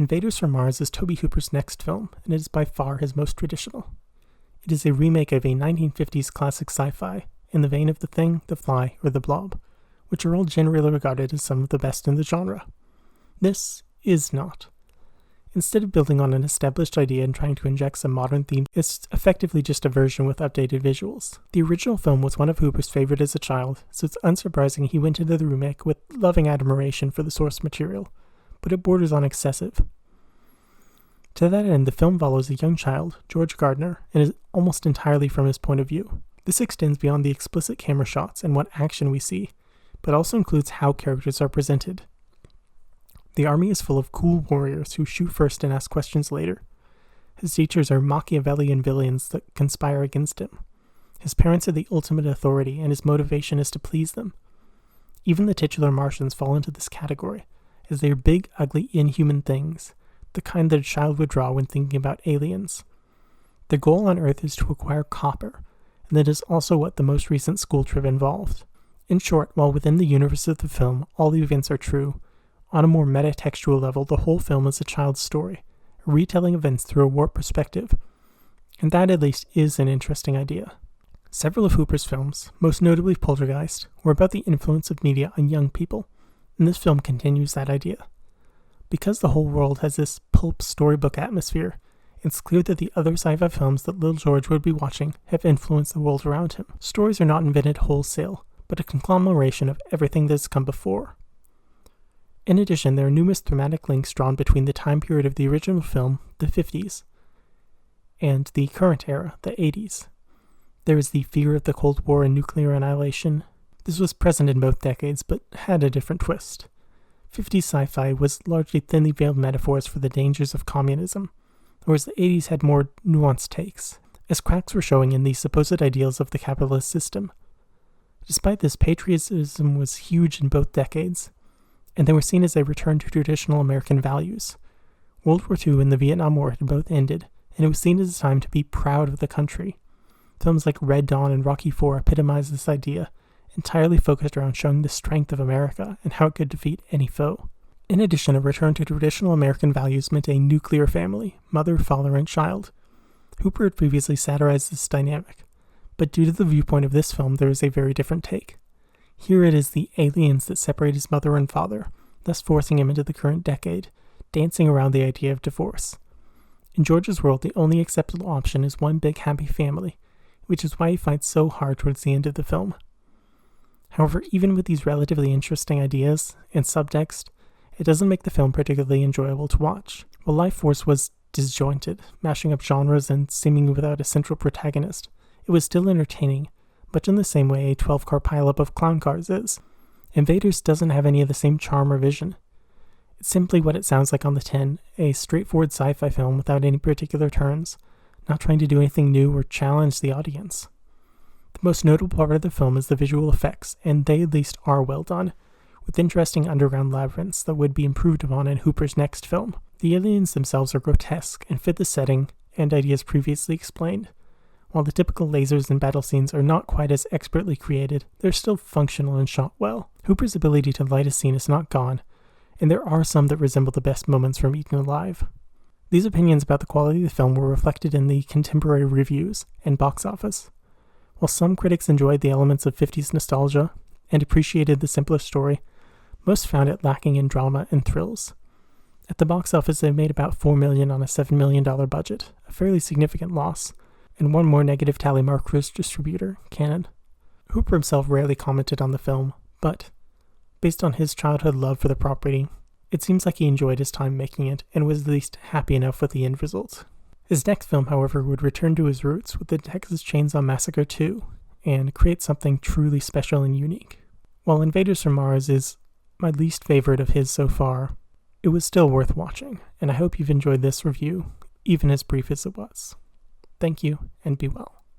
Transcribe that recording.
Invaders from Mars is Tobe Hooper's next film, and it is by far his most traditional. It is a remake of a 1950s classic sci-fi, in the vein of The Thing, The Fly, or The Blob, which are all generally regarded as some of the best in the genre. This is not. Instead of building on an established idea and trying to inject some modern themes, it's effectively just a version with updated visuals. The original film was one of Hooper's favorite as a child, so it's unsurprising he went into the remake with loving admiration for the source material, but it borders on excessive. To that end, the film follows a young child, George Gardner, and is almost entirely from his point of view. This extends beyond the explicit camera shots and what action we see, but also includes how characters are presented. The army is full of cool warriors who shoot first and ask questions later. His teachers are Machiavellian villains that conspire against him. His parents are the ultimate authority, and his motivation is to please them. Even the titular Martians fall into this category, as they are big, ugly, inhuman things, the kind that a child would draw when thinking about aliens. Their goal on Earth is to acquire copper, and that is also what the most recent school trip involved. In short, while within the universe of the film all the events are true, on a more meta-textual level, the whole film is a child's story, retelling events through a warped perspective, and that at least is an interesting idea. Several of Hooper's films, most notably Poltergeist, were about the influence of media on young people, and this film continues that idea. Because the whole world has this pulp storybook atmosphere, it's clear that the other sci-fi films that little George would be watching have influenced the world around him. Stories are not invented wholesale, but a conglomeration of everything that has come before. In addition, there are numerous thematic links drawn between the time period of the original film, the 50s, and the current era, the 80s. There is the fear of the Cold War and nuclear annihilation. This was present in both decades, but had a different twist. 50s sci-fi was largely thinly veiled metaphors for the dangers of communism, whereas the 80s had more nuanced takes, as cracks were showing in the supposed ideals of the capitalist system. Despite this, patriotism was huge in both decades, and they were seen as a return to traditional American values. World War II and the Vietnam War had both ended, and it was seen as a time to be proud of the country. Films like Red Dawn and Rocky IV epitomize this idea, entirely focused around showing the strength of America and how it could defeat any foe. In addition, a return to traditional American values meant a nuclear family, mother, father, and child. Hooper had previously satirized this dynamic, but due to the viewpoint of this film, there is a very different take. Here it is the aliens that separate his mother and father, thus forcing him into the current decade, dancing around the idea of divorce. In George's world, the only acceptable option is one big happy family, which is why he fights so hard towards the end of the film. However, even with these relatively interesting ideas and subtext, it doesn't make the film particularly enjoyable to watch. While Life Force was disjointed, mashing up genres and seemingly without a central protagonist, it was still entertaining, much in the same way a 12-car pileup of clown cars is. Invaders doesn't have any of the same charm or vision. It's simply what it sounds like on the tin, a straightforward sci-fi film without any particular turns, not trying to do anything new or challenge the audience. The most notable part of the film is the visual effects, and they at least are well done, with interesting underground labyrinths that would be improved upon in Hooper's next film. The aliens themselves are grotesque and fit the setting and ideas previously explained. While the typical lasers and battle scenes are not quite as expertly created, they're still functional and shot well. Hooper's ability to light a scene is not gone, and there are some that resemble the best moments from Eaten Alive. These opinions about the quality of the film were reflected in the contemporary reviews and box office. While some critics enjoyed the elements of 50s nostalgia and appreciated the simpler story, most found it lacking in drama and thrills. At the box office, they made about $4 million on a $7 million budget, a fairly significant loss, and one more negative tally mark for his distributor, Canon. Hooper himself rarely commented on the film, but, based on his childhood love for the property, it seems like he enjoyed his time making it and was at least happy enough with the end result. His next film, however, would return to his roots with the Texas Chainsaw Massacre 2 and create something truly special and unique. While Invaders from Mars is my least favorite of his so far, it was still worth watching, and I hope you've enjoyed this review, even as brief as it was. Thank you, and be well.